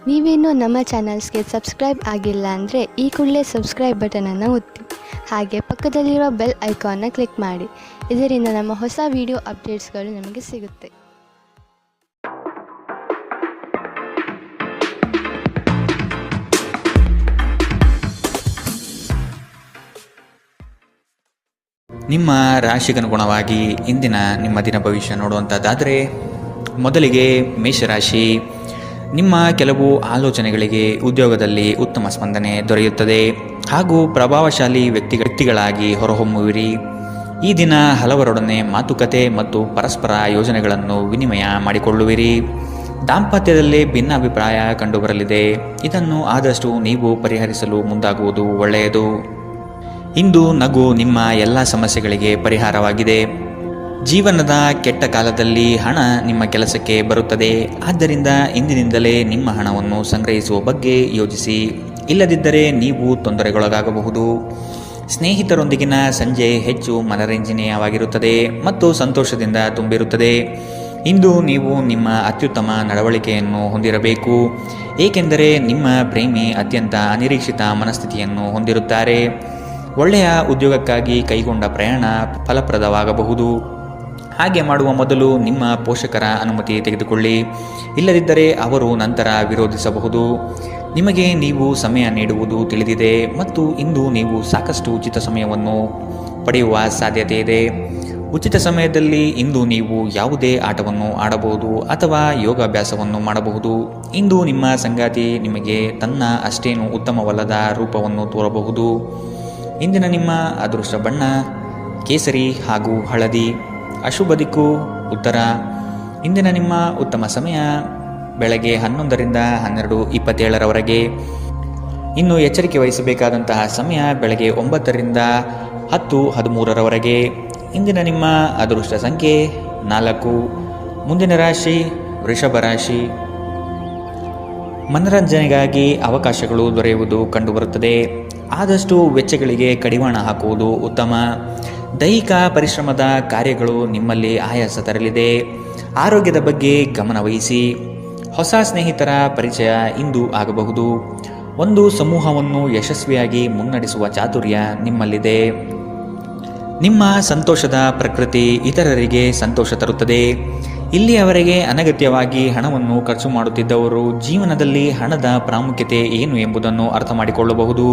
ನೀವೇನೂ ನಮ್ಮ ಚಾನಲ್ಸ್ಗೆ ಸಬ್ಸ್ಕ್ರೈಬ್ ಆಗಿಲ್ಲ ಅಂದರೆ ಈ ಕೂಡಲೇ ಸಬ್ಸ್ಕ್ರೈಬ್ ಬಟನನ್ನು ಒತ್ತಿ. ಹಾಗೆ ಪಕ್ಕದಲ್ಲಿರೋ ಬೆಲ್ ಐಕಾನ್ನ ಕ್ಲಿಕ್ ಮಾಡಿ. ಇದರಿಂದ ನಮ್ಮ ಹೊಸ ವಿಡಿಯೋ ಅಪ್ಡೇಟ್ಸ್ಗಳು ನಿಮಗೆ ಸಿಗುತ್ತೆ. ನಿಮ್ಮ ರಾಶಿಗನುಗುಣವಾಗಿ ಇಂದಿನ ನಿಮ್ಮ ದಿನ ಭವಿಷ್ಯ ನೋಡುವಂಥದ್ದಾದರೆ, ಮೊದಲಿಗೆ ಮೇಷರಾಶಿ. ನಿಮ್ಮ ಕೆಲವು ಆಲೋಚನೆಗಳಿಗೆ ಉದ್ಯೋಗದಲ್ಲಿ ಉತ್ತಮ ಸ್ಪಂದನೆ ದೊರೆಯುತ್ತದೆ ಹಾಗೂ ಪ್ರಭಾವಶಾಲಿ ವ್ಯಕ್ತಿಗಳಾಗಿ ಹೊರಹೊಮ್ಮುವಿರಿ. ಈ ದಿನ ಹಲವರೊಡನೆ ಮಾತುಕತೆ ಮತ್ತು ಪರಸ್ಪರ ಯೋಜನೆಗಳನ್ನು ವಿನಿಮಯ ಮಾಡಿಕೊಳ್ಳುವಿರಿ. ದಾಂಪತ್ಯದಲ್ಲಿ ಭಿನ್ನಾಭಿಪ್ರಾಯ ಕಂಡುಬರಲಿದೆ. ಇದನ್ನು ಆದಷ್ಟು ನೀವು ಪರಿಹರಿಸಲು ಮುಂದಾಗುವುದು ಒಳ್ಳೆಯದು. ಇಂದು ನಗು ನಿಮ್ಮ ಎಲ್ಲ ಸಮಸ್ಯೆಗಳಿಗೆ ಪರಿಹಾರವಾಗಿದೆ. ಜೀವನದ ಕೆಟ್ಟ ಕಾಲದಲ್ಲಿ ಹಣ ನಿಮ್ಮ ಕೆಲಸಕ್ಕೆ ಬರುತ್ತದೆ. ಆದ್ದರಿಂದ ಇಂದಿನಿಂದಲೇ ನಿಮ್ಮ ಹಣವನ್ನು ಸಂಗ್ರಹಿಸುವ ಬಗ್ಗೆ ಯೋಚಿಸಿ. ಇಲ್ಲದಿದ್ದರೆ ನೀವು ತೊಂದರೆಗೊಳಗಾಗಬಹುದು. ಸ್ನೇಹಿತರೊಂದಿಗಿನ ಸಂಜೆ ಹೆಚ್ಚು ಮನರಂಜನೀಯವಾಗಿರುತ್ತದೆ ಮತ್ತು ಸಂತೋಷದಿಂದ ತುಂಬಿರುತ್ತದೆ. ಇಂದು ನೀವು ನಿಮ್ಮ ಅತ್ಯುತ್ತಮ ನಡವಳಿಕೆಯನ್ನು ಹೊಂದಿರಬೇಕು, ಏಕೆಂದರೆ ನಿಮ್ಮ ಪ್ರೇಮಿ ಅತ್ಯಂತ ಅನಿರೀಕ್ಷಿತ ಮನಸ್ಥಿತಿಯನ್ನು ಹೊಂದಿರುತ್ತಾರೆ. ಒಳ್ಳೆಯ ಉದ್ಯೋಗಕ್ಕಾಗಿ ಕೈಗೊಂಡ ಪ್ರಯಾಣ ಫಲಪ್ರದವಾಗಬಹುದು. ಹಾಗೆ ಮಾಡುವ ಮೊದಲು ನಿಮ್ಮ ಪೋಷಕರ ಅನುಮತಿ ತೆಗೆದುಕೊಳ್ಳಿ. ಇಲ್ಲದಿದ್ದರೆ ಅವರು ನಂತರ ವಿರೋಧಿಸಬಹುದು. ನಿಮಗೆ ನೀವು ಸಮಯ ನೀಡುವುದು ತಿಳಿದಿದೆ ಮತ್ತು ಇಂದು ನೀವು ಸಾಕಷ್ಟು ಉಚಿತ ಸಮಯವನ್ನು ಪಡೆಯುವ ಸಾಧ್ಯತೆ ಇದೆ. ಉಚಿತ ಸಮಯದಲ್ಲಿ ಇಂದು ನೀವು ಯಾವುದೇ ಆಟವನ್ನು ಆಡಬಹುದು ಅಥವಾ ಯೋಗಾಭ್ಯಾಸವನ್ನು ಮಾಡಬಹುದು. ಇಂದು ನಿಮ್ಮ ಸಂಗಾತಿ ನಿಮಗೆ ತನ್ನ ಅಷ್ಟೇನು ಉತ್ತಮವಲ್ಲದ ರೂಪವನ್ನು ತೋರಬಹುದು. ಇಂದಿನ ನಿಮ್ಮ ಅದೃಷ್ಟ ಬಣ್ಣ ಕೇಸರಿ ಹಾಗೂ ಹಳದಿ. ಅಶುಭ ದಿಕ್ಕು ಉತ್ತರ. ಇಂದಿನ ನಿಮ್ಮ ಉತ್ತಮ ಸಮಯ ಬೆಳಗ್ಗೆ 11ರಿಂದ 12:27 ಇನ್ನು ಎಚ್ಚರಿಕೆ ವಹಿಸಬೇಕಾದಂತಹ ಸಮಯ ಬೆಳಗ್ಗೆ 9ರಿಂದ 10:13 ಇಂದಿನ ನಿಮ್ಮ ಅದೃಷ್ಟ ಸಂಖ್ಯೆ 4. ಮುಂದಿನ ರಾಶಿ ವೃಷಭ ರಾಶಿ. ಮನರಂಜನೆಗಾಗಿ ಅವಕಾಶಗಳು ದೊರೆಯುವುದು ಕಂಡುಬರುತ್ತದೆ. ಆದಷ್ಟು ವೆಚ್ಚಗಳಿಗೆ ಕಡಿವಾಣ ಹಾಕುವುದು ಉತ್ತಮ. ದೈಹಿಕ ಪರಿಶ್ರಮದ ಕಾರ್ಯಗಳು ನಿಮ್ಮಲ್ಲಿ ಆಯಾಸ ತರಲಿದೆ. ಆರೋಗ್ಯದ ಬಗ್ಗೆ ಗಮನ ವಹಿಸಿ. ಹೊಸ ಸ್ನೇಹಿತರ ಪರಿಚಯ ಇಂದು ಆಗಬಹುದು. ಒಂದು ಸಮೂಹವನ್ನು ಯಶಸ್ವಿಯಾಗಿ ಮುನ್ನಡೆಸುವ ಚಾತುರ್ಯ ನಿಮ್ಮಲ್ಲಿದೆ. ನಿಮ್ಮ ಸಂತೋಷದ ಪ್ರಕೃತಿ ಇತರರಿಗೆ ಸಂತೋಷ ತರುತ್ತದೆ. ಇಲ್ಲಿಯವರೆಗೆ ಅನಗತ್ಯವಾಗಿ ಹಣವನ್ನು ಖರ್ಚು ಮಾಡುತ್ತಿದ್ದವರು ಜೀವನದಲ್ಲಿ ಹಣದ ಪ್ರಾಮುಖ್ಯತೆ ಏನು ಎಂಬುದನ್ನು ಅರ್ಥ ಮಾಡಿಕೊಳ್ಳಬಹುದು.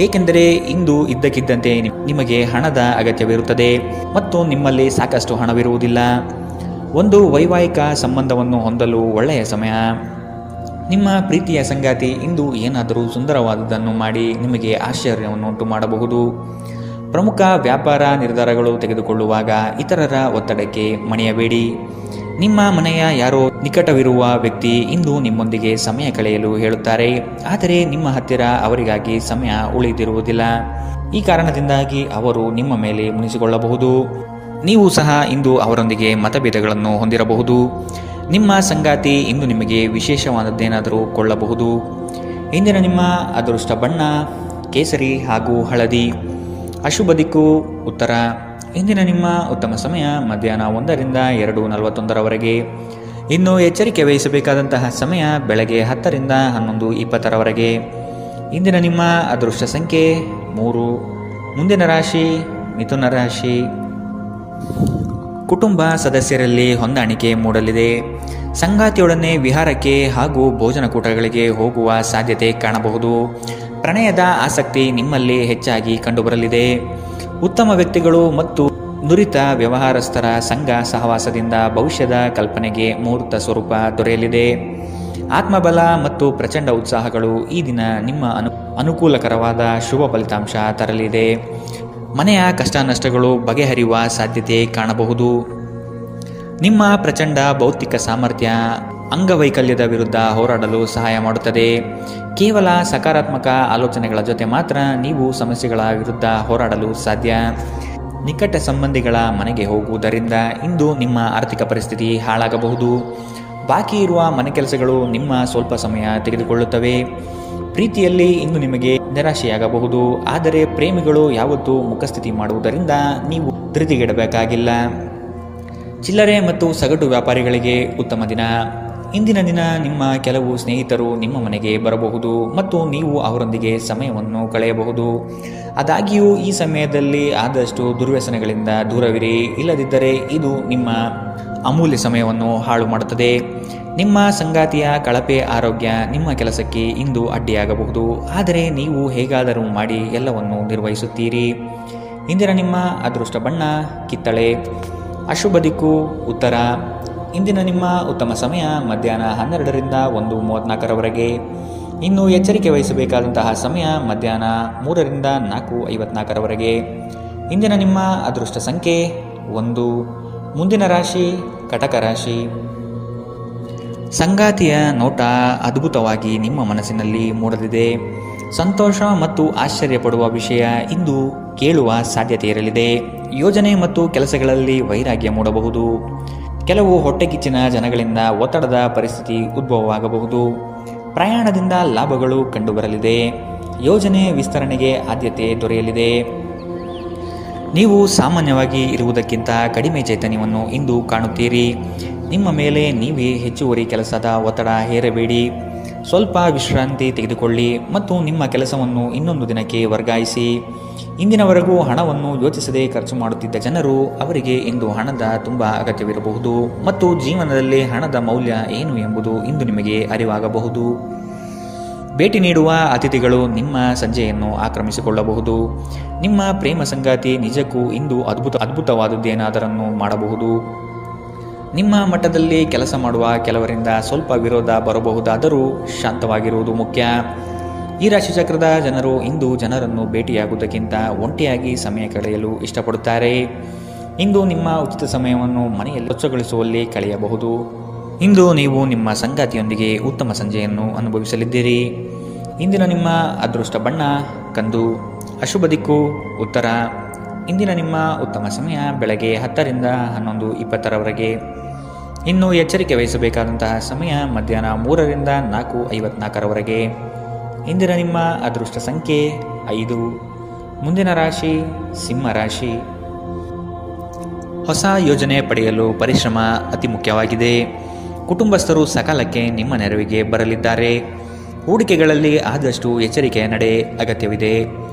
ಏಕೆಂದರೆ ಇಂದು ಇದ್ದಕ್ಕಿದ್ದಂತೆ ನಿಮಗೆ ಹಣದ ಅಗತ್ಯವಿರುತ್ತದೆ ಮತ್ತು ನಿಮ್ಮಲ್ಲಿ ಸಾಕಷ್ಟು ಹಣವಿರುವುದಿಲ್ಲ. ಒಂದು ವೈವಾಹಿಕ ಸಂಬಂಧವನ್ನು ಹೊಂದಲು ಒಳ್ಳೆಯ ಸಮಯ. ನಿಮ್ಮ ಪ್ರೀತಿಯ ಸಂಗಾತಿ ಇಂದು ಏನಾದರೂ ಸುಂದರವಾದದ್ದನ್ನು ಮಾಡಿ ನಿಮಗೆ ಆಶ್ಚರ್ಯವನ್ನುಂಟು ಮಾಡಬಹುದು. ಪ್ರಮುಖ ವ್ಯಾಪಾರ ನಿರ್ಧಾರಗಳು ತೆಗೆದುಕೊಳ್ಳುವಾಗ ಇತರರ ಒತ್ತಡಕ್ಕೆ ಮಣಿಯಬೇಡಿ. ನಿಮ್ಮ ಮನೆಯ ಯಾರೋ ನಿಕಟವಿರುವ ವ್ಯಕ್ತಿ ಇಂದು ನಿಮ್ಮೊಂದಿಗೆ ಸಮಯ ಕಳೆಯಲು ಹೇಳುತ್ತಾರೆ, ಆದರೆ ನಿಮ್ಮ ಹತ್ತಿರ ಅವರಿಗಾಗಿ ಸಮಯ ಉಳಿದಿರುವುದಿಲ್ಲ. ಈ ಕಾರಣದಿಂದಾಗಿ ಅವರು ನಿಮ್ಮ ಮೇಲೆ ಮುನಿಸಿಕೊಳ್ಳಬಹುದು. ನೀವು ಸಹ ಇಂದು ಅವರೊಂದಿಗೆ ಮತಭೇದಗಳನ್ನು ಹೊಂದಿರಬಹುದು. ನಿಮ್ಮ ಸಂಗಾತಿ ಇಂದು ನಿಮಗೆ ವಿಶೇಷವಾದದ್ದೇನಾದರೂ ಕೊಳ್ಳಬಹುದು. ಇಂದಿನ ನಿಮ್ಮ ಅದೃಷ್ಟ ಬಣ್ಣ ಕೇಸರಿ ಹಾಗೂ ಹಳದಿ. ಅಶುಭ ದಿಕ್ಕು ಉತ್ತರ. ಇಂದಿನ ನಿಮ್ಮ ಉತ್ತಮ ಸಮಯ ಮಧ್ಯಾಹ್ನ 1ರಿಂದ 2:41 ಇನ್ನು ಎಚ್ಚರಿಕೆ ವಹಿಸಬೇಕಾದಂತಹ ಸಮಯ ಬೆಳಗ್ಗೆ 10ರಿಂದ 11:20 ಇಂದಿನ ನಿಮ್ಮ ಅದೃಷ್ಟ ಸಂಖ್ಯೆ 3. ಮುಂದಿನ ರಾಶಿ ಮಿಥುನ ರಾಶಿ. ಕುಟುಂಬ ಸದಸ್ಯರಲ್ಲಿ ಹೊಂದಾಣಿಕೆ ಮೂಡಲಿದೆ. ಸಂಗಾತಿಯೊಡನೆ ವಿಹಾರಕ್ಕೆ ಹಾಗೂ ಭೋಜನಕೂಟಗಳಿಗೆ ಹೋಗುವ ಸಾಧ್ಯತೆ ಕಾಣಬಹುದು. ಪ್ರಣಯದ ಆಸಕ್ತಿ ನಿಮ್ಮಲ್ಲಿ ಹೆಚ್ಚಾಗಿ ಕಂಡುಬರಲಿದೆ. ಉತ್ತಮ ವ್ಯಕ್ತಿಗಳು ಮತ್ತು ನುರಿತ ವ್ಯವಹಾರಸ್ಥರ ಸಂಘ ಸಹವಾಸದಿಂದ ಭವಿಷ್ಯದ ಕಲ್ಪನೆಗೆ ಮೂರ್ತ ಸ್ವರೂಪ ದೊರೆಯಲಿದೆ. ಆತ್ಮಬಲ ಮತ್ತು ಪ್ರಚಂಡ ಉತ್ಸಾಹಗಳು ಈ ದಿನ ನಿಮ್ಮ ಅನುಕೂಲಕರವಾದ ಶುಭ ಫಲಿತಾಂಶ ತರಲಿದೆ. ಮನೆಯ ಕಷ್ಟ ನಷ್ಟಗಳು ಬಗೆಹರಿಯುವ ಸಾಧ್ಯತೆ ಕಾಣಬಹುದು. ನಿಮ್ಮ ಪ್ರಚಂಡ ಭೌತಿಕ ಸಾಮರ್ಥ್ಯ ಅಂಗವೈಕಲ್ಯದ ವಿರುದ್ಧ ಹೋರಾಡಲು ಸಹಾಯ ಮಾಡುತ್ತದೆ. ಕೇವಲ ಸಕಾರಾತ್ಮಕ ಆಲೋಚನೆಗಳ ಜೊತೆ ಮಾತ್ರ ನೀವು ಸಮಸ್ಯೆಗಳ ವಿರುದ್ಧ ಹೋರಾಡಲು ಸಾಧ್ಯ. ನಿಕಟ ಸಂಬಂಧಿಗಳ ಮನೆಗೆ ಹೋಗುವುದರಿಂದ ಇಂದು ನಿಮ್ಮ ಆರ್ಥಿಕ ಪರಿಸ್ಥಿತಿ ಹಾಳಾಗಬಹುದು. ಬಾಕಿ ಇರುವ ಮನೆ ಕೆಲಸಗಳು ನಿಮ್ಮ ಸ್ವಲ್ಪ ಸಮಯ ತೆಗೆದುಕೊಳ್ಳುತ್ತವೆ. ಪ್ರೀತಿಯಲ್ಲಿ ಇಂದು ನಿಮಗೆ ನಿರಾಶೆಯಾಗಬಹುದು. ಆದರೆ ಪ್ರೇಮಿಗಳು ಯಾವತ್ತೂ ಮುಖಸ್ಥಿತಿ ಮಾಡುವುದರಿಂದ ನೀವು ಧೃತಿಗೆಡಬೇಕಾಗಿಲ್ಲ. ಚಿಲ್ಲರೆ ಮತ್ತು ಸಗಟು ವ್ಯಾಪಾರಿಗಳಿಗೆ ಉತ್ತಮ ದಿನ. ಇಂದಿನ ದಿನ ನಿಮ್ಮ ಕೆಲವು ಸ್ನೇಹಿತರು ನಿಮ್ಮ ಮನೆಗೆ ಬರಬಹುದು ಮತ್ತು ನೀವು ಅವರೊಂದಿಗೆ ಸಮಯವನ್ನು ಕಳೆಯಬಹುದು. ಆದಾಗ್ಯೂ ಈ ಸಮಯದಲ್ಲಿ ಆದಷ್ಟು ದುರ್ವ್ಯಸನಗಳಿಂದ ದೂರವಿರಿ, ಇಲ್ಲದಿದ್ದರೆ ಇದು ನಿಮ್ಮ ಅಮೂಲ್ಯ ಸಮಯವನ್ನು ಹಾಳು ಮಾಡುತ್ತದೆ. ನಿಮ್ಮ ಸಂಗಾತಿಯ ಕಳಪೆ ಆರೋಗ್ಯ ನಿಮ್ಮ ಕೆಲಸಕ್ಕೆ ಇಂದು ಅಡ್ಡಿಯಾಗಬಹುದು, ಆದರೆ ನೀವು ಹೇಗಾದರೂ ಮಾಡಿ ಎಲ್ಲವನ್ನು ನಿರ್ವಹಿಸುತ್ತೀರಿ. ಇಂದಿನ ನಿಮ್ಮ ಅದೃಷ್ಟ ಬಣ್ಣ ಕಿತ್ತಳೆ. ಅಶುಭ ದಿಕ್ಕು ಉತ್ತರ. ಇಂದಿನ ನಿಮ್ಮ ಉತ್ತಮ ಸಮಯ ಮಧ್ಯಾಹ್ನ 12ರಿಂದ 1:34ರವರೆಗೆ. ಇನ್ನು ಎಚ್ಚರಿಕೆ ವಹಿಸಬೇಕಾದಂತಹ ಸಮಯ ಮಧ್ಯಾಹ್ನ 3ರಿಂದ 4:54ರವರೆಗೆ. ಇಂದಿನ ನಿಮ್ಮ ಅದೃಷ್ಟ ಸಂಖ್ಯೆ 1. ಮುಂದಿನ ರಾಶಿ ಕಟಕ ರಾಶಿ. ಸಂಗಾತಿಯ ನೋಟ ಅದ್ಭುತವಾಗಿ ನಿಮ್ಮ ಮನಸ್ಸಿನಲ್ಲಿ ಮೂಡಲಿದೆ. ಸಂತೋಷ ಮತ್ತು ಆಶ್ಚರ್ಯಪಡುವ ವಿಷಯ ಇಂದು ಕೇಳುವ ಸಾಧ್ಯತೆ ಇರಲಿದೆ. ಯೋಜನೆ ಮತ್ತು ಕೆಲಸಗಳಲ್ಲಿ ವೈರಾಗ್ಯ ಮೂಡಬಹುದು. ಕೆಲವು ಹೊಟ್ಟೆಕಿಚ್ಚಿನ ಜನಗಳಿಂದ ಒತ್ತಡದ ಪರಿಸ್ಥಿತಿ ಉದ್ಭವವಾಗಬಹುದು. ಪ್ರಯಾಣದಿಂದ ಲಾಭಗಳು ಕಂಡುಬರಲಿದೆ. ಯೋಜನೆ ವಿಸ್ತರಣೆಗೆ ಆದ್ಯತೆ ದೊರೆಯಲಿದೆ. ನೀವು ಸಾಮಾನ್ಯವಾಗಿ ಇರುವುದಕ್ಕಿಂತ ಕಡಿಮೆ ಚೈತನ್ಯವನ್ನು ಇಂದು ಕಾಣುತ್ತೀರಿ. ನಿಮ್ಮ ಮೇಲೆ ನೀವೇ ಹೆಚ್ಚುವರಿ ಕೆಲಸದ ಒತ್ತಡ ಹೇರಬೇಡಿ. ಸ್ವಲ್ಪ ವಿಶ್ರಾಂತಿ ತೆಗೆದುಕೊಳ್ಳಿ ಮತ್ತು ನಿಮ್ಮ ಕೆಲಸವನ್ನು ಇನ್ನೊಂದು ದಿನಕ್ಕೆ ವರ್ಗಾಯಿಸಿ. ಇಂದಿನವರೆಗೂ ಹಣವನ್ನು ಯೋಚಿಸದೆ ಖರ್ಚು ಮಾಡುತ್ತಿದ್ದ ಜನರು ಅವರಿಗೆ ಇಂದು ಹಣದ ತುಂಬ ಅಗತ್ಯವಿರಬಹುದು ಮತ್ತು ಜೀವನದಲ್ಲಿ ಹಣದ ಮೌಲ್ಯ ಏನು ಎಂಬುದು ಇಂದು ನಿಮಗೆ ಅರಿವಾಗಬಹುದು. ಭೇಟಿ ನೀಡುವ ಅತಿಥಿಗಳು ನಿಮ್ಮ ಸಂಜೆಯನ್ನು ಆಕ್ರಮಿಸಿಕೊಳ್ಳಬಹುದು. ನಿಮ್ಮ ಪ್ರೇಮ ಸಂಗಾತಿ ನಿಜಕ್ಕೂ ಇಂದು ಅದ್ಭುತವಾದದ್ದೇನಾದರನ್ನು ಮಾಡಬಹುದು. ನಿಮ್ಮ ಮಟ್ಟದಲ್ಲಿ ಕೆಲಸ ಮಾಡುವ ಕೆಲವರಿಂದ ಸ್ವಲ್ಪ ವಿರೋಧ ಬರಬಹುದಾದರೂ ಶಾಂತವಾಗಿರುವುದು ಮುಖ್ಯ. ಈ ರಾಶಿಚಕ್ರದ ಜನರು ಇಂದು ಜನರನ್ನು ಭೇಟಿಯಾಗುವುದಕ್ಕಿಂತ ಒಂಟಿಯಾಗಿ ಸಮಯ ಕಳೆಯಲು ಇಷ್ಟಪಡುತ್ತಾರೆ. ಇಂದು ನಿಮ್ಮ ಉಚಿತ ಸಮಯವನ್ನು ಮನೆಯಲ್ಲಿ ಸ್ವಚ್ಛಗೊಳಿಸುವಲ್ಲಿ ಕಳೆಯಬಹುದು. ಇಂದು ನೀವು ನಿಮ್ಮ ಸಂಗಾತಿಯೊಂದಿಗೆ ಉತ್ತಮ ಸಂಜೆಯನ್ನು ಅನುಭವಿಸಲಿದ್ದೀರಿ. ಇಂದಿನ ನಿಮ್ಮ ಅದೃಷ್ಟ ಬಣ್ಣ ಕಂದು. ಅಶುಭ ದಿಕ್ಕು ಉತ್ತರ. ಇಂದಿನ ನಿಮ್ಮ ಉತ್ತಮ ಸಮಯ ಬೆಳಗ್ಗೆ 10ರಿಂದ 11:20ರವರೆಗೆ. ಇನ್ನು ಎಚ್ಚರಿಕೆ ವಹಿಸಬೇಕಾದಂತಹ ಸಮಯ ಮಧ್ಯಾಹ್ನ 3ರಿಂದ 4:54ರವರೆಗೆ. ಇಂದಿನ ನಿಮ್ಮ ಅದೃಷ್ಟ ಸಂಖ್ಯೆ 5. ಮುಂದಿನ ರಾಶಿ ಸಿಂಹ ರಾಶಿ. ಹೊಸ ಯೋಜನೆ ಪಡೆಯಲು ಪರಿಶ್ರಮ ಅತಿ ಮುಖ್ಯವಾಗಿದೆ. ಕುಟುಂಬಸ್ಥರು ಸಕಾಲಕ್ಕೆ ನಿಮ್ಮ ನೆರವಿಗೆ ಬರಲಿದ್ದಾರೆ. ಹೂಡಿಕೆಗಳಲ್ಲಿ ಆದಷ್ಟು ಎಚ್ಚರಿಕೆಯ ನಡೆ ಅಗತ್ಯವಿದೆ.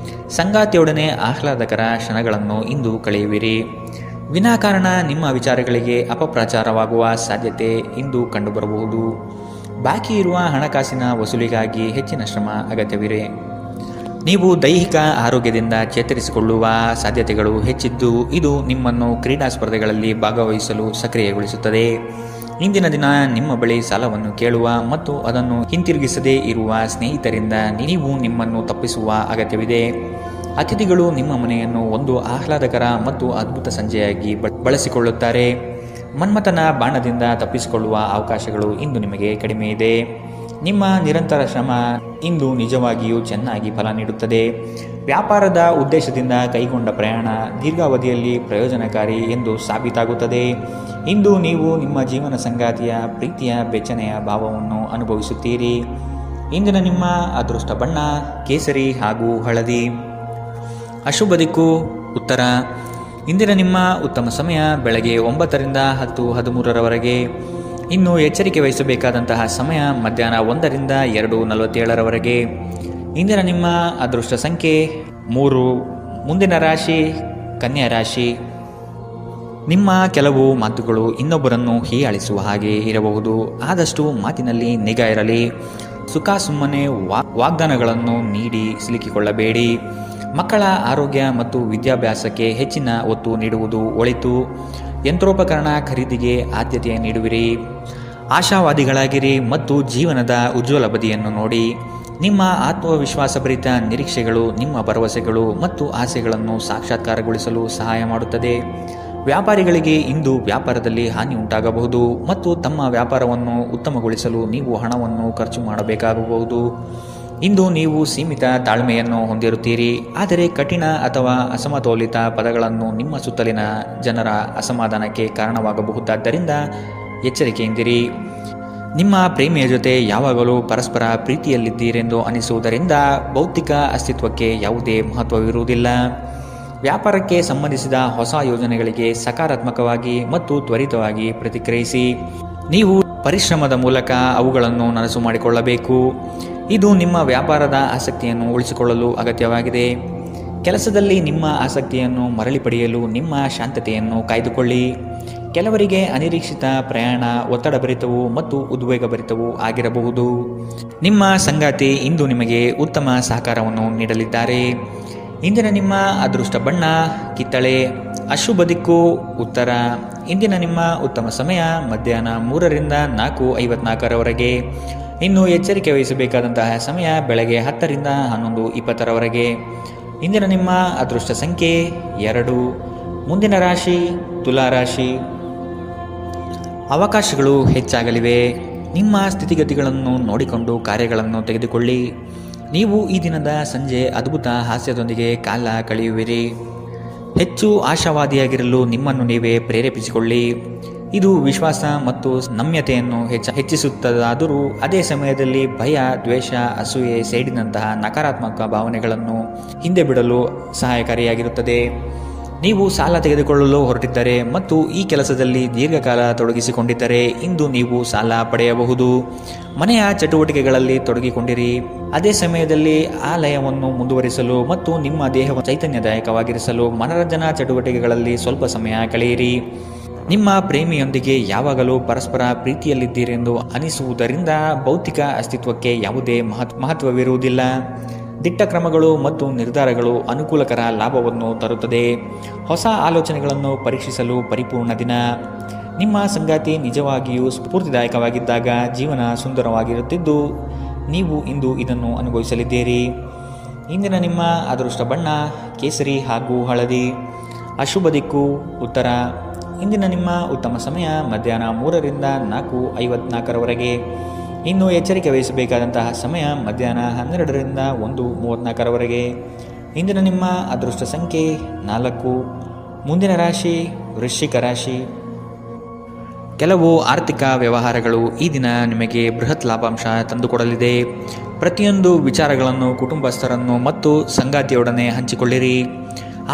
ಸಂಗಾತಿಯೊಡನೆ ಆಹ್ಲಾದಕರ ಕ್ಷಣಗಳನ್ನು ಇಂದು ಕಳೆಯುವಿರಿ. ವಿನಾಕಾರಣ ನಿಮ್ಮ ವಿಚಾರಗಳಿಗೆ ಅಪಪ್ರಚಾರವಾಗುವ ಸಾಧ್ಯತೆ ಇಂದು ಕಂಡುಬರಬಹುದು. ಬಾಕಿ ಇರುವ ಹಣಕಾಸಿನ ವಸೂಲಿಗಾಗಿ ಹೆಚ್ಚಿನ ಶ್ರಮ ಅಗತ್ಯವಿದೆ. ನೀವು ದೈಹಿಕ ಆರೋಗ್ಯದಿಂದ ಚೇತರಿಸಿಕೊಳ್ಳುವ ಸಾಧ್ಯತೆಗಳು ಹೆಚ್ಚಿದ್ದು ಇದು ನಿಮ್ಮನ್ನು ಕ್ರೀಡಾ ಸ್ಪರ್ಧೆಗಳಲ್ಲಿ ಭಾಗವಹಿಸಲು ಸಕ್ರಿಯಗೊಳಿಸುತ್ತದೆ. ಇಂದಿನ ದಿನ ನಿಮ್ಮ ಬಳಿ ಸಾಲವನ್ನು ಕೇಳುವ ಮತ್ತು ಅದನ್ನು ಹಿಂತಿರುಗಿಸದೇ ಇರುವ ಸ್ನೇಹಿತರಿಂದ ನೀವು ನಿಮ್ಮನ್ನು ತಪ್ಪಿಸುವ ಅಗತ್ಯವಿದೆ. ಅತಿಥಿಗಳು ನಿಮ್ಮ ಮನೆಯನ್ನು ಒಂದು ಆಹ್ಲಾದಕರ ಮತ್ತು ಅದ್ಭುತ ಸಂಜೆಯಾಗಿ ಬಳಸಿಕೊಳ್ಳುತ್ತಾರೆ. ಮನ್ಮಥನ ಬಾಣದಿಂದ ತಪ್ಪಿಸಿಕೊಳ್ಳುವ ಅವಕಾಶಗಳು ಇಂದು ನಿಮಗೆ ಕಡಿಮೆ ಇದೆ. ನಿಮ್ಮ ನಿರಂತರ ಶ್ರಮ ಇಂದು ನಿಜವಾಗಿಯೂ ಚೆನ್ನಾಗಿ ಫಲ ನೀಡುತ್ತದೆ. ವ್ಯಾಪಾರದ ಉದ್ದೇಶದಿಂದ ಕೈಗೊಂಡ ಪ್ರಯಾಣ ದೀರ್ಘಾವಧಿಯಲ್ಲಿ ಪ್ರಯೋಜನಕಾರಿ ಎಂದು ಸಾಬೀತಾಗುತ್ತದೆ. ಇಂದು ನೀವು ನಿಮ್ಮ ಜೀವನ ಸಂಗಾತಿಯ ಪ್ರೀತಿಯ ಬೆಚ್ಚನೆಯ ಭಾವವನ್ನು ಅನುಭವಿಸುತ್ತೀರಿ. ಇಂದಿನ ನಿಮ್ಮ ಅದೃಷ್ಟ ಬಣ್ಣ ಕೇಸರಿ ಹಾಗೂ ಹಳದಿ. ಅಶುಭ ದಿಕ್ಕು ಉತ್ತರ. ಇಂದಿನ ನಿಮ್ಮ ಉತ್ತಮ ಸಮಯ ಬೆಳಗ್ಗೆ 9ರಿಂದ 10:13ರವರೆಗೆ. ಇನ್ನು ಎಚ್ಚರಿಕೆ ವಹಿಸಬೇಕಾದಂತಹ ಸಮಯ ಮಧ್ಯಾಹ್ನ 1ರಿಂದ 2:47ರವರೆಗೆ. ಇಂದಿನ ನಿಮ್ಮ ಅದೃಷ್ಟ ಸಂಖ್ಯೆ 3. ಮುಂದಿನ ರಾಶಿ ಕನ್ಯಾ ರಾಶಿ. ನಿಮ್ಮ ಕೆಲವು ಮಾತುಗಳು ಇನ್ನೊಬ್ಬರನ್ನು ಹೀಯಾಳಿಸುವ ಹಾಗೆ ಇರಬಹುದು. ಆದಷ್ಟು ಮಾತಿನಲ್ಲಿ ನಿಗಾ ಇರಲಿ. ಸುಖ ಸುಮ್ಮನೆ ವಾಗ್ದಾನಗಳನ್ನು ನೀಡಿ ಸಿಲುಕಿಕೊಳ್ಳಬೇಡಿ. ಮಕ್ಕಳ ಆರೋಗ್ಯ ಮತ್ತು ವಿದ್ಯಾಭ್ಯಾಸಕ್ಕೆ ಹೆಚ್ಚಿನ ಒತ್ತು ನೀಡುವುದು ಒಳಿತು. ಯಂತ್ರೋಪಕರಣ ಖರೀದಿಗೆ ಆದ್ಯತೆ ನೀಡುವಿರಿ. ಆಶಾವಾದಿಗಳಾಗಿರಿ ಮತ್ತು ಜೀವನದ ಉಜ್ವಲ ಬದಿಯನ್ನು ನೋಡಿ. ನಿಮ್ಮ ಆತ್ಮವಿಶ್ವಾಸಭರಿತ ನಿರೀಕ್ಷೆಗಳು ನಿಮ್ಮ ಭರವಸೆಗಳು ಮತ್ತು ಆಸೆಗಳನ್ನು ಸಾಕ್ಷಾತ್ಕಾರಗೊಳಿಸಲು ಸಹಾಯ ಮಾಡುತ್ತದೆ. ವ್ಯಾಪಾರಿಗಳಿಗೆ ಇಂದು ವ್ಯಾಪಾರದಲ್ಲಿ ಹಾನಿ ಉಂಟಾಗಬಹುದು ಮತ್ತು ತಮ್ಮ ವ್ಯಾಪಾರವನ್ನು ಉತ್ತಮಗೊಳಿಸಲು ನೀವು ಹಣವನ್ನು ಖರ್ಚು ಮಾಡಬೇಕಾಗಬಹುದು. ಇಂದು ನೀವು ಸೀಮಿತ ತಾಳ್ಮೆಯನ್ನು ಹೊಂದಿರುತ್ತೀರಿ, ಆದರೆ ಕಠಿಣ ಅಥವಾ ಅಸಮತೋಲಿತ ಪದಗಳನ್ನು ನಿಮ್ಮ ಸುತ್ತಲಿನ ಜನರ ಅಸಮಾಧಾನಕ್ಕೆ ಕಾರಣವಾಗಬಹುದಾದ್ದರಿಂದ ಎಚ್ಚರಿಕೆಯಿಂದಿರಿ. ನಿಮ್ಮ ಪ್ರೇಮಿಯ ಜೊತೆ ಯಾವಾಗಲೂ ಪರಸ್ಪರ ಪ್ರೀತಿಯಲ್ಲಿದ್ದೀರೆಂದು ಅನಿಸುವುದರಿಂದ ಭೌತಿಕ ಅಸ್ತಿತ್ವಕ್ಕೆ ಯಾವುದೇ ಮಹತ್ವವಿರುವುದಿಲ್ಲ. ವ್ಯಾಪಾರಕ್ಕೆ ಸಂಬಂಧಿಸಿದ ಹೊಸ ಯೋಜನೆಗಳಿಗೆ ಸಕಾರಾತ್ಮಕವಾಗಿ ಮತ್ತು ತ್ವರಿತವಾಗಿ ಪ್ರತಿಕ್ರಿಯಿಸಿ. ನೀವು ಪರಿಶ್ರಮದ ಮೂಲಕ ಅವುಗಳನ್ನು ನನಸು ಮಾಡಿಕೊಳ್ಳಬೇಕು. ಇದು ನಿಮ್ಮ ವ್ಯಾಪಾರದ ಆಸಕ್ತಿಯನ್ನು ಉಳಿಸಿಕೊಳ್ಳಲು ಅಗತ್ಯವಾಗಿದೆ. ಕೆಲಸದಲ್ಲಿ ನಿಮ್ಮ ಆಸಕ್ತಿಯನ್ನು ಮರಳಿ ಪಡೆಯಲು ನಿಮ್ಮ ಶಾಂತತೆಯನ್ನು ಕಾಯ್ದುಕೊಳ್ಳಿ. ಕೆಲವರಿಗೆ ಅನಿರೀಕ್ಷಿತ ಪ್ರಯಾಣ ಒತ್ತಡಭರಿತವೂ ಮತ್ತು ಉದ್ವೇಗಭರಿತವೂ ಆಗಿರಬಹುದು. ನಿಮ್ಮ ಸಂಗಾತಿ ಇಂದು ನಿಮಗೆ ಉತ್ತಮ ಸಹಕಾರವನ್ನು ನೀಡಲಿದ್ದಾರೆ. ಇಂದಿನ ನಿಮ್ಮ ಅದೃಷ್ಟ ಬಣ್ಣ ಕಿತ್ತಳೆ. ಅಶುಭ ದಿಕ್ಕು ಉತ್ತರ. ಇಂದಿನ ನಿಮ್ಮ ಉತ್ತಮ ಸಮಯ ಮಧ್ಯಾಹ್ನ 3ರಿಂದ 4:54ರವರೆಗೆ. ಇನ್ನು ಎಚ್ಚರಿಕೆ ವಹಿಸಬೇಕಾದಂತಹ ಸಮಯ ಬೆಳಗ್ಗೆ 10ರಿಂದ 11:20ರವರೆಗೆ. ಇಂದಿನ ನಿಮ್ಮ ಅದೃಷ್ಟ ಸಂಖ್ಯೆ 2. ಮುಂದಿನ ರಾಶಿ ತುಲಾ ರಾಶಿ. ಅವಕಾಶಗಳು ಹೆಚ್ಚಾಗಲಿವೆ. ನಿಮ್ಮ ಸ್ಥಿತಿಗತಿಗಳನ್ನು ನೋಡಿಕೊಂಡು ಕಾರ್ಯಗಳನ್ನು ತೆಗೆದುಕೊಳ್ಳಿ. ನೀವು ಈ ದಿನದ ಸಂಜೆ ಅದ್ಭುತ ಹಾಸ್ಯದೊಂದಿಗೆ ಕಾಲ ಕಳೆಯುವಿರಿ. ಹೆಚ್ಚು ಆಶಾವಾದಿಯಾಗಿರಲು ನಿಮ್ಮನ್ನು ನೀವೇ ಪ್ರೇರೇಪಿಸಿಕೊಳ್ಳಿ. ಇದು ವಿಶ್ವಾಸ ಮತ್ತು ನಮ್ಯತೆಯನ್ನು ಹೆಚ್ಚಿಸುತ್ತದಾದರೂ ಅದೇ ಸಮಯದಲ್ಲಿ ಭಯ, ದ್ವೇಷ, ಅಸೂಯೆ, ಸೇಡಿನಂತಹ ನಕಾರಾತ್ಮಕ ಭಾವನೆಗಳನ್ನು ಹಿಂದೆ ಬಿಡಲು ಸಹಾಯಕಾರಿಯಾಗಿರುತ್ತದೆ. ನೀವು ಸಾಲ ತೆಗೆದುಕೊಳ್ಳಲು ಹೊರಟಿದ್ದರೆ ಮತ್ತು ಈ ಕೆಲಸದಲ್ಲಿ ದೀರ್ಘಕಾಲ ತೊಡಗಿಸಿಕೊಂಡಿದ್ದರೆ ಇಂದು ನೀವು ಸಾಲ ಪಡೆಯಬಹುದು. ಮನೆಯ ಚಟುವಟಿಕೆಗಳಲ್ಲಿ ತೊಡಗಿಕೊಂಡಿರಿ. ಅದೇ ಸಮಯದಲ್ಲಿ ಆ ಲಯವನ್ನು ಮುಂದುವರಿಸಲು ಮತ್ತು ನಿಮ್ಮ ದೇಹವನ್ನು ಚೈತನ್ಯದಾಯಕವಾಗಿರಿಸಲು ಮನರಂಜನಾ ಚಟುವಟಿಕೆಗಳಲ್ಲಿ ಸ್ವಲ್ಪ ಸಮಯ ಕಳೆಯಿರಿ. ನಿಮ್ಮ ಪ್ರೇಮಿಯೊಂದಿಗೆ ಯಾವಾಗಲೂ ಪರಸ್ಪರ ಪ್ರೀತಿಯಲ್ಲಿದ್ದೀರೆಂದು ಅನಿಸುವುದರಿಂದ ಭೌತಿಕ ಅಸ್ತಿತ್ವಕ್ಕೆ ಯಾವುದೇ ಮಹತ್ವವಿರುವುದಿಲ್ಲ. ದಿಟ್ಟ ಕ್ರಮಗಳು ಮತ್ತು ನಿರ್ಧಾರಗಳು ಅನುಕೂಲಕರ ಲಾಭವನ್ನು ತರುತ್ತದೆ. ಹೊಸ ಆಲೋಚನೆಗಳನ್ನು ಪರೀಕ್ಷಿಸಲು ಪರಿಪೂರ್ಣ ದಿನ. ನಿಮ್ಮ ಸಂಗಾತಿ ನಿಜವಾಗಿಯೂ ಸ್ಫೂರ್ತಿದಾಯಕವಾಗಿದ್ದಾಗ ಜೀವನ ಸುಂದರವಾಗಿರುತ್ತಿದ್ದು ನೀವು ಇಂದು ಇದನ್ನು ಅನುಭವಿಸಲಿದ್ದೀರಿ. ಇಂದಿನ ನಿಮ್ಮ ಅದೃಷ್ಟ ಬಣ್ಣ ಕೇಸರಿ ಹಾಗೂ ಹಳದಿ. ಅಶುಭ ದಿಕ್ಕು ಉತ್ತರ. ಇಂದಿನ ನಿಮ್ಮ ಉತ್ತಮ ಸಮಯ ಮಧ್ಯಾಹ್ನ 3ರಿಂದ 4:54ರವರೆಗೆ. ಇನ್ನು ಎಚ್ಚರಿಕೆ ವಹಿಸಬೇಕಾದಂತಹ ಸಮಯ ಮಧ್ಯಾಹ್ನ 12ರಿಂದ 1:34ರವರೆಗೆ. ಇಂದಿನ ನಿಮ್ಮ ಅದೃಷ್ಟ ಸಂಖ್ಯೆ 4. ಮುಂದಿನ ರಾಶಿ ವೃಶ್ಚಿಕ ರಾಶಿ. ಕೆಲವು ಆರ್ಥಿಕ ವ್ಯವಹಾರಗಳು ಈ ದಿನ ನಿಮಗೆ ಬೃಹತ್ ಲಾಭಾಂಶ ತಂದುಕೊಡಲಿದೆ. ಪ್ರತಿಯೊಂದು ವಿಚಾರಗಳನ್ನು ಕುಟುಂಬಸ್ಥರನ್ನು ಮತ್ತು ಸಂಗಾತಿಯೊಡನೆ ಹಂಚಿಕೊಳ್ಳಿರಿ.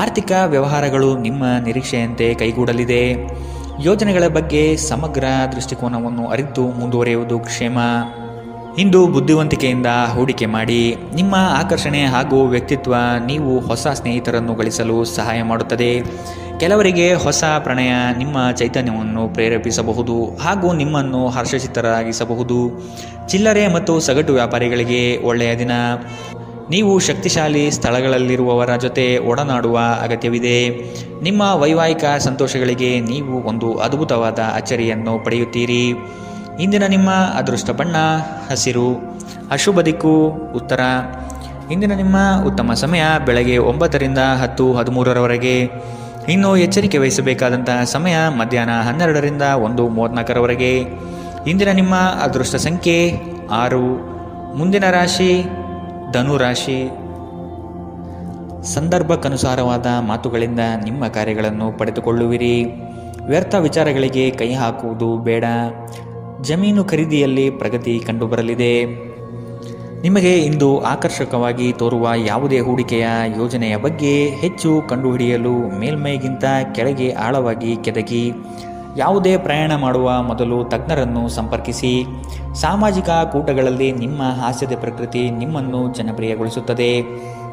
ಆರ್ಥಿಕ ವ್ಯವಹಾರಗಳು ನಿಮ್ಮ ನಿರೀಕ್ಷೆಯಂತೆ ಕೈಗೂಡಲಿದೆ. ಯೋಜನೆಗಳ ಬಗ್ಗೆ ಸಮಗ್ರ ದೃಷ್ಟಿಕೋನವನ್ನು ಅರಿತು ಮುಂದುವರಿಯುವುದು ಕ್ಷೇಮ. ಇಂದು ಬುದ್ಧಿವಂತಿಕೆಯಿಂದ ಹೂಡಿಕೆ ಮಾಡಿ. ನಿಮ್ಮ ಆಕರ್ಷಣೆ ಹಾಗೂ ವ್ಯಕ್ತಿತ್ವ ನೀವು ಹೊಸ ಸ್ನೇಹಿತರನ್ನು ಗಳಿಸಲು ಸಹಾಯ ಮಾಡುತ್ತದೆ. ಕೆಲವರಿಗೆ ಹೊಸ ಪ್ರಣಯ ನಿಮ್ಮ ಚೈತನ್ಯವನ್ನು ಪ್ರೇರೇಪಿಸಬಹುದು ಹಾಗೂ ನಿಮ್ಮನ್ನು ಹರ್ಷಚಿತ್ತರಾಗಿಸಬಹುದು. ಚಿಲ್ಲರೆ ಮತ್ತು ಸಗಟು ವ್ಯಾಪಾರಿಗಳಿಗೆ ಒಳ್ಳೆಯ ದಿನ. ನೀವು ಶಕ್ತಿಶಾಲಿ ಸ್ಥಳಗಳಲ್ಲಿರುವವರ ಜೊತೆ ಒಡನಾಡುವ ಅಗತ್ಯವಿದೆ. ನಿಮ್ಮ ವೈವಾಹಿಕ ಸಂತೋಷಗಳಿಗೆ ನೀವು ಒಂದು ಅದ್ಭುತವಾದ ಅಚ್ಚರಿಯನ್ನು ಪಡೆಯುತ್ತೀರಿ. ಇಂದಿನ ನಿಮ್ಮ ಅದೃಷ್ಟ ಬಣ್ಣ ಹಸಿರು. ಅಶುಭ ದಿಕ್ಕು ಉತ್ತರ. ಇಂದಿನ ನಿಮ್ಮ ಉತ್ತಮ ಸಮಯ ಬೆಳಗ್ಗೆ 9ರಿಂದ 10:13ರವರೆಗೆ. ಇನ್ನು ಎಚ್ಚರಿಕೆ ವಹಿಸಬೇಕಾದಂತಹ ಸಮಯ ಮಧ್ಯಾಹ್ನ 12ರಿಂದ 1:34ರವರೆಗೆ. ಇಂದಿನ ನಿಮ್ಮ ಅದೃಷ್ಟ ಸಂಖ್ಯೆ 6. ಮುಂದಿನ ರಾಶಿ ಧನು ರಾಶಿ. ಸಂದರ್ಭಕ್ಕನುಸಾರವಾದ ಮಾತುಗಳಿಂದ ನಿಮ್ಮ ಕಾರ್ಯಗಳನ್ನು ಪಡೆದುಕೊಳ್ಳುವಿರಿ. ವ್ಯರ್ಥ ವಿಚಾರಗಳಿಗೆ ಕೈ ಹಾಕುವುದು ಬೇಡ. ಜಮೀನು ಖರೀದಿಯಲ್ಲಿ ಪ್ರಗತಿ ಕಂಡುಬರಲಿದೆ. ನಿಮಗೆ ಇಂದು ಆಕರ್ಷಕವಾಗಿ ತೋರುವ ಯಾವುದೇ ಹೂಡಿಕೆಯ ಯೋಜನೆಯ ಬಗ್ಗೆ ಹೆಚ್ಚು ಕಂಡುಹಿಡಿಯಲು ಮೇಲ್ಮೈಗಿಂತ ಕೆಳಗೆ ಆಳವಾಗಿ ಕೆದಕಿ. ಯಾವುದೇ ಪ್ರಯಾಣ ಮಾಡುವ ಮೊದಲು ತಜ್ಞರನ್ನು ಸಂಪರ್ಕಿಸಿ. ಸಾಮಾಜಿಕ ಕೂಟಗಳಲ್ಲಿ ನಿಮ್ಮ ಹಾಸ್ಯದ ಪ್ರಕೃತಿ ನಿಮ್ಮನ್ನು ಜನಪ್ರಿಯಗೊಳಿಸುತ್ತದೆ.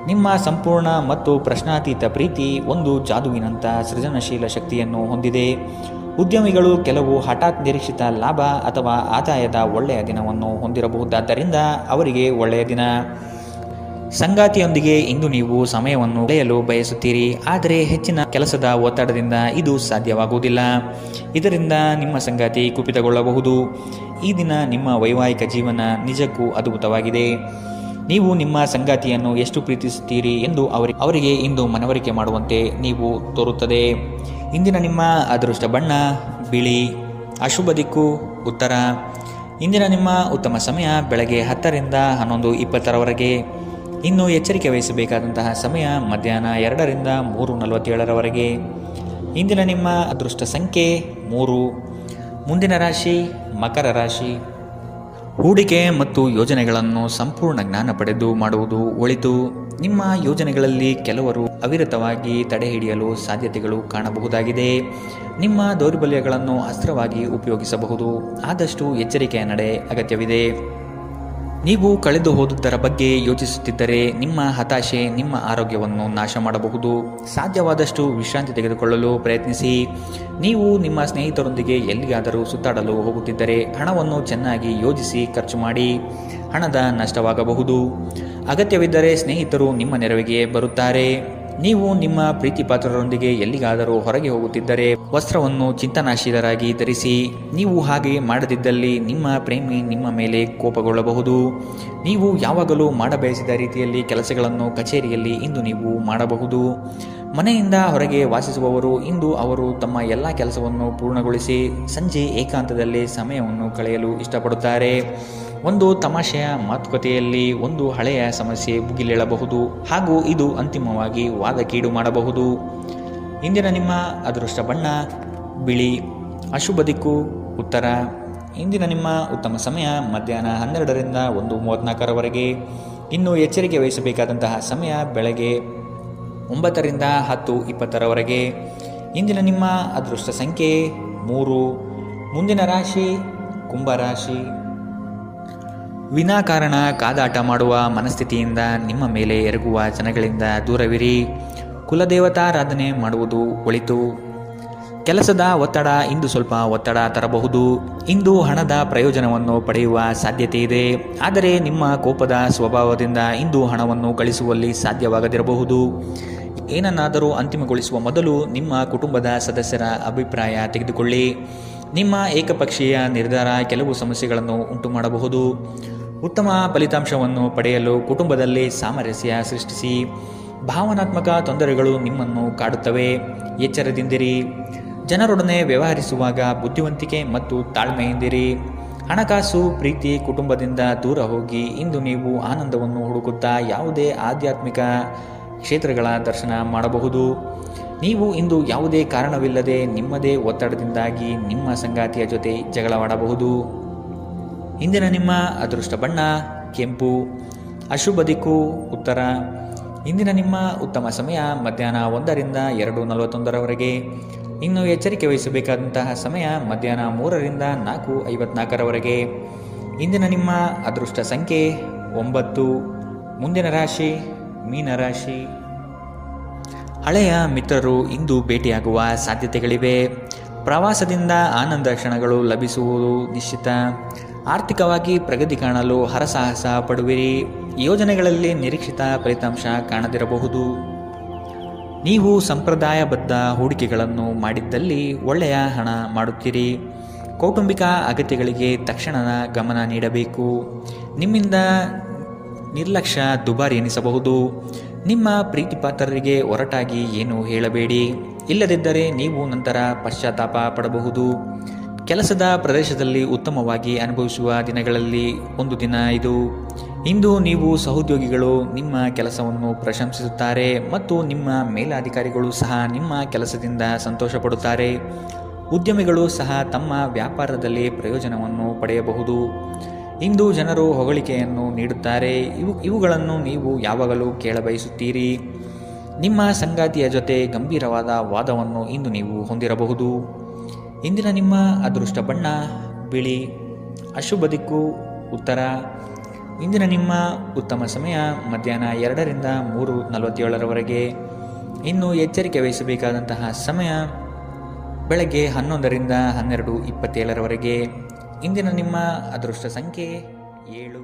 ನಿಮ್ಮ ಸಂಪೂರ್ಣ ಮತ್ತು ಪ್ರಶ್ನಾತೀತ ಪ್ರೀತಿ ಒಂದು ಜಾದುವಿನಂಥ ಸೃಜನಶೀಲ ಶಕ್ತಿಯನ್ನು ಹೊಂದಿದೆ. ಉದ್ಯಮಿಗಳು ಕೆಲವು ಹಠಾತ್ ನಿರೀಕ್ಷಿತ ಲಾಭ ಅಥವಾ ಆದಾಯದ ಒಳ್ಳೆಯ ದಿನವನ್ನು ಹೊಂದಿರಬಹುದಾದ್ದರಿಂದ ಅವರಿಗೆ ಒಳ್ಳೆಯ ದಿನ. ಸಂಗಾತಿಯೊಂದಿಗೆ ಇಂದು ನೀವು ಸಮಯವನ್ನು ಕಳೆಯಲು ಬಯಸುತ್ತೀರಿ, ಆದರೆ ಹೆಚ್ಚಿನ ಕೆಲಸದ ಒತ್ತಡದಿಂದ ಇದು ಸಾಧ್ಯವಾಗುವುದಿಲ್ಲ. ಇದರಿಂದ ನಿಮ್ಮ ಸಂಗಾತಿ ಕುಪಿತಗೊಳ್ಳಬಹುದು. ಈ ದಿನ ನಿಮ್ಮ ವೈವಾಹಿಕ ಜೀವನ ನಿಜಕ್ಕೂ ಅದ್ಭುತವಾಗಿದೆ. ನೀವು ನಿಮ್ಮ ಸಂಗಾತಿಯನ್ನು ಎಷ್ಟು ಪ್ರೀತಿಸುತ್ತೀರಿ ಎಂದು ಅವರಿಗೆ ಇಂದು ಮನವರಿಕೆ ಮಾಡುವಂತೆ ನೀವು ತೋರುತ್ತದೆ. ಇಂದಿನ ನಿಮ್ಮ ಅದೃಷ್ಟ ಬಣ್ಣ ಬಿಳಿ. ಅಶುಭ ದಿಕ್ಕು ಉತ್ತರ. ಇಂದಿನ ನಿಮ್ಮ ಉತ್ತಮ ಸಮಯ ಬೆಳಗ್ಗೆ 10ರಿಂದ 11:20ರವರೆಗೆ. ಇನ್ನು ಎಚ್ಚರಿಕೆ ವಹಿಸಬೇಕಾದಂತಹ ಸಮಯ ಮಧ್ಯಾಹ್ನ 2ರಿಂದ 3:47ರವರೆಗೆ. ಇಂದಿನ ನಿಮ್ಮ ಅದೃಷ್ಟ ಸಂಖ್ಯೆ 3. ಮುಂದಿನ ರಾಶಿ ಮಕರ ರಾಶಿ. ಹೂಡಿಕೆ ಮತ್ತು ಯೋಜನೆಗಳನ್ನು ಸಂಪೂರ್ಣ ಜ್ಞಾನ ಪಡೆದು ಮಾಡುವುದು ಒಳಿತು. ನಿಮ್ಮ ಯೋಜನೆಗಳಲ್ಲಿ ಕೆಲವರು ಅವಿರತವಾಗಿ ತಡೆಹಿಡಿಯಲು ಸಾಧ್ಯತೆಗಳು ಕಾಣಬಹುದಾಗಿದೆ. ನಿಮ್ಮ ದೌರ್ಬಲ್ಯಗಳನ್ನು ಅಸ್ತ್ರವಾಗಿ ಉಪಯೋಗಿಸಬಹುದು. ಆದಷ್ಟು ಎಚ್ಚರಿಕೆಯ ನಡೆ ಅಗತ್ಯವಿದೆ. ನೀವು ಕಳೆದು ಹೋದುದರ ಬಗ್ಗೆ ಯೋಚಿಸುತ್ತಿದ್ದರೆ ನಿಮ್ಮ ಹತಾಶೆ ನಿಮ್ಮ ಆರೋಗ್ಯವನ್ನು ನಾಶ ಮಾಡಬಹುದು. ಸಾಧ್ಯವಾದಷ್ಟು ವಿಶ್ರಾಂತಿ ತೆಗೆದುಕೊಳ್ಳಲು ಪ್ರಯತ್ನಿಸಿ. ನೀವು ನಿಮ್ಮ ಸ್ನೇಹಿತರೊಂದಿಗೆ ಎಲ್ಲಿಗಾದರೂ ಸುತ್ತಾಡಲು ಹೋಗುತ್ತಿದ್ದರೆ ಹಣವನ್ನು ಚೆನ್ನಾಗಿ ಯೋಜಿಸಿ ಖರ್ಚು ಮಾಡಿ. ಹಣದ ನಷ್ಟವಾಗಬಹುದು. ಅಗತ್ಯವಿದ್ದರೆ ಸ್ನೇಹಿತರು ನಿಮ್ಮ ನೆರವಿಗೆ ಬರುತ್ತಾರೆ. ನೀವು ನಿಮ್ಮ ಪ್ರೀತಿ ಪಾತ್ರರೊಂದಿಗೆ ಎಲ್ಲಿಗಾದರೂ ಹೊರಗೆ ಹೋಗುತ್ತಿದ್ದರೆ ವಸ್ತ್ರವನ್ನು ಚಿಂತನಾಶೀಲರಾಗಿ ಧರಿಸಿ. ನೀವು ಹಾಗೆ ಮಾಡದಿದ್ದಲ್ಲಿ ನಿಮ್ಮ ಪ್ರೇಮಿ ನಿಮ್ಮ ಮೇಲೆ ಕೋಪಗೊಳ್ಳಬಹುದು. ನೀವು ಯಾವಾಗಲೂ ಮಾಡಬಯಸಿದ ರೀತಿಯಲ್ಲಿ ಕೆಲಸಗಳನ್ನು ಕಚೇರಿಯಲ್ಲಿ ಇಂದು ನೀವು ಮಾಡಬಹುದು. ಮನೆಯಿಂದ ಹೊರಗೆ ವಾಸಿಸುವವರು ಇಂದು ಅವರು ತಮ್ಮ ಎಲ್ಲ ಕೆಲಸವನ್ನು ಪೂರ್ಣಗೊಳಿಸಿ ಸಂಜೆ ಏಕಾಂತದಲ್ಲಿ ಸಮಯವನ್ನು ಕಳೆಯಲು ಇಷ್ಟಪಡುತ್ತಾರೆ. ಒಂದು ತಮಾಷೆಯ ಮಾತುಕತೆಯಲ್ಲಿ ಒಂದು ಹಳೆಯ ಸಮಸ್ಯೆ ಭುಗಿಲೇಳಬಹುದು ಹಾಗೂ ಇದು ಅಂತಿಮವಾಗಿ ವಾದಕೀಡು ಮಾಡಬಹುದು. ಇಂದಿನ ನಿಮ್ಮ ಅದೃಷ್ಟ ಬಣ್ಣ ಬಿಳಿ. ಅಶುಭ ದಿಕ್ಕು ಉತ್ತರ. ಇಂದಿನ ನಿಮ್ಮ ಉತ್ತಮ ಸಮಯ ಮಧ್ಯಾಹ್ನ 12ರಿಂದ 1:34ರವರೆಗೆ. ಇನ್ನು ಎಚ್ಚರಿಕೆ ವಹಿಸಬೇಕಾದಂತಹ ಸಮಯ ಬೆಳಗ್ಗೆ 9ರಿಂದ 10:20ರವರೆಗೆ. ಇಂದಿನ ನಿಮ್ಮ ಅದೃಷ್ಟ ಸಂಖ್ಯೆ 3. ಮುಂದಿನ ರಾಶಿ ಕುಂಭರಾಶಿ. ವಿನಾಕಾರಣ ಕಾದಾಟ ಮಾಡುವ ಮನಸ್ಥಿತಿಯಿಂದ ನಿಮ್ಮ ಮೇಲೆ ಎರಗುವ ಜನಗಳಿಂದ ದೂರವಿರಿ. ಕುಲದೇವತಾರಾಧನೆ ಮಾಡುವುದು ಒಳಿತು. ಕೆಲಸದ ಒತ್ತಡ ಇಂದು ಸ್ವಲ್ಪ ಒತ್ತಡ ತರಬಹುದು. ಇಂದು ಹಣದ ಪ್ರಯೋಜನವನ್ನು ಪಡೆಯುವ ಸಾಧ್ಯತೆ ಇದೆ. ಆದರೆ ನಿಮ್ಮ ಕೋಪದ ಸ್ವಭಾವದಿಂದ ಇಂದು ಹಣವನ್ನು ಗಳಿಸುವಲ್ಲಿ ಸಾಧ್ಯವಾಗದಿರಬಹುದು. ಏನನ್ನಾದರೂ ಅಂತಿಮಗೊಳಿಸುವ ಮೊದಲು ನಿಮ್ಮ ಕುಟುಂಬದ ಸದಸ್ಯರ ಅಭಿಪ್ರಾಯ ತೆಗೆದುಕೊಳ್ಳಿ. ನಿಮ್ಮ ಏಕಪಕ್ಷೀಯ ನಿರ್ಧಾರ ಕೆಲವು ಸಮಸ್ಯೆಗಳನ್ನು ಉಂಟು ಮಾಡಬಹುದು. ಉತ್ತಮ ಫಲಿತಾಂಶವನ್ನು ಪಡೆಯಲು ಕುಟುಂಬದಲ್ಲಿ ಸಾಮರಸ್ಯ ಸೃಷ್ಟಿಸಿ. ಭಾವನಾತ್ಮಕ ತೊಂದರೆಗಳು ನಿಮ್ಮನ್ನು ಕಾಡುತ್ತವೆ. ಎಚ್ಚರದಿಂದಿರಿ. ಜನರೊಡನೆ ವ್ಯವಹರಿಸುವಾಗ ಬುದ್ಧಿವಂತಿಕೆ ಮತ್ತು ತಾಳ್ಮೆಯಿಂದಿರಿ. ಹಣಕಾಸು ಪ್ರೀತಿ ಕುಟುಂಬದಿಂದ ದೂರ ಹೋಗಿ ಇಂದು ನೀವು ಆನಂದವನ್ನು ಹುಡುಕುತ್ತಾ ಯಾವುದೇ ಆಧ್ಯಾತ್ಮಿಕ ಕ್ಷೇತ್ರಗಳ ದರ್ಶನ ಮಾಡಬಹುದು. ನೀವು ಇಂದು ಯಾವುದೇ ಕಾರಣವಿಲ್ಲದೆ ನಿಮ್ಮದೇ ಒತ್ತಡದಿಂದಾಗಿ ನಿಮ್ಮ ಸಂಗಾತಿಯ ಜೊತೆ ಜಗಳವಾಡಬಹುದು. ಇಂದಿನ ನಿಮ್ಮ ಅದೃಷ್ಟ ಬಣ್ಣ ಕೆಂಪು. ಅಶುಭ ದಿಕ್ಕು ಉತ್ತರ. ಇಂದಿನ ನಿಮ್ಮ ಉತ್ತಮ ಸಮಯ ಮಧ್ಯಾಹ್ನ 1ರಿಂದ 2:41ರವರೆಗೆ. ಇನ್ನು ಎಚ್ಚರಿಕೆ ವಹಿಸಬೇಕಾದಂತಹ ಸಮಯ ಮಧ್ಯಾಹ್ನ 3ರಿಂದ 4:54ರವರೆಗೆ. ಇಂದಿನ ನಿಮ್ಮ ಅದೃಷ್ಟ ಸಂಖ್ಯೆ 9. ಮುಂದಿನ ರಾಶಿ ಮೀನರಾಶಿ. ಹಳೆಯ ಮಿತ್ರರು ಇಂದು ಭೇಟಿಯಾಗುವ ಸಾಧ್ಯತೆಗಳಿವೆ. ಪ್ರವಾಸದಿಂದ ಆನಂದ ಕ್ಷಣಗಳು ಲಭಿಸುವುದು ನಿಶ್ಚಿತ. ಆರ್ಥಿಕವಾಗಿ ಪ್ರಗತಿ ಕಾಣಲು ಹರಸಾಹಸ ಪಡುವಿರಿ. ಯೋಜನೆಗಳಲ್ಲಿ ನಿರೀಕ್ಷಿತ ಫಲಿತಾಂಶ ಕಾಣದಿರಬಹುದು. ನೀವು ಸಂಪ್ರದಾಯಬದ್ಧ ಹೂಡಿಕೆಗಳನ್ನು ಮಾಡಿದ್ದಲ್ಲಿ ಒಳ್ಳೆಯ ಹಣ ಮಾಡುತ್ತೀರಿ. ಕೌಟುಂಬಿಕ ಅಗತ್ಯಗಳಿಗೆ ತಕ್ಷಣದ ಗಮನ ನೀಡಬೇಕು. ನಿಮ್ಮಿಂದ ನಿರ್ಲಕ್ಷ್ಯ ದುಬಾರಿ ಎನಿಸಬಹುದು. ನಿಮ್ಮ ಪ್ರೀತಿಪಾತ್ರರಿಗೆ ಒರಟಾಗಿ ಏನು ಹೇಳಬೇಡಿ. ಇಲ್ಲದಿದ್ದರೆ ನೀವು ನಂತರ ಪಶ್ಚಾತ್ತಾಪ ಪಡಬಹುದು. ಕೆಲಸದ ಪ್ರದೇಶದಲ್ಲಿ ಉತ್ತಮವಾಗಿ ಅನುಭವಿಸುವ ದಿನಗಳಲ್ಲಿ ಒಂದು ದಿನ ಇದು. ಇಂದು ನೀವು ಸಹೋದ್ಯೋಗಿಗಳು ನಿಮ್ಮ ಕೆಲಸವನ್ನು ಪ್ರಶಂಸಿಸುತ್ತಾರೆ ಮತ್ತು ನಿಮ್ಮ ಮೇಲಾಧಿಕಾರಿಗಳು ಸಹ ನಿಮ್ಮ ಕೆಲಸದಿಂದ ಸಂತೋಷ ಪಡುತ್ತಾರೆ. ಉದ್ಯಮಿಗಳು ಸಹ ತಮ್ಮ ವ್ಯಾಪಾರದಲ್ಲಿ ಪ್ರಯೋಜನವನ್ನು ಪಡೆಯಬಹುದು. ಇಂದು ಜನರು ಹೊಗಳಿಕೆಯನ್ನು ನೀಡುತ್ತಾರೆ. ಇವುಗಳನ್ನು ನೀವು ಯಾವಾಗಲೂ ಕೇಳಬಯಸುತ್ತೀರಿ. ನಿಮ್ಮ ಸಂಗಾತಿಯ ಜೊತೆ ಗಂಭೀರವಾದ ವಾದವನ್ನು ಇಂದು ನೀವು ಹೊಂದಿರಬಹುದು. ಇಂದಿನ ನಿಮ್ಮ ಅದೃಷ್ಟ ಬಣ್ಣ ಬಿಳಿ. ಅಶುಭ ದಿಕ್ಕು ಉತ್ತರ. ಇಂದಿನ ನಿಮ್ಮ ಉತ್ತಮ ಸಮಯ ಮಧ್ಯಾಹ್ನ 2ರಿಂದ 3:47ರವರೆಗೆ. ಇನ್ನು ಎಚ್ಚರಿಕೆ ವಹಿಸಬೇಕಾದಂತಹ ಸಮಯ ಬೆಳಗ್ಗೆ 11ರಿಂದ 12:27ರವರೆಗೆ. ಇಂದಿನ ನಿಮ್ಮ ಅದೃಷ್ಟ ಸಂಖ್ಯೆ 7.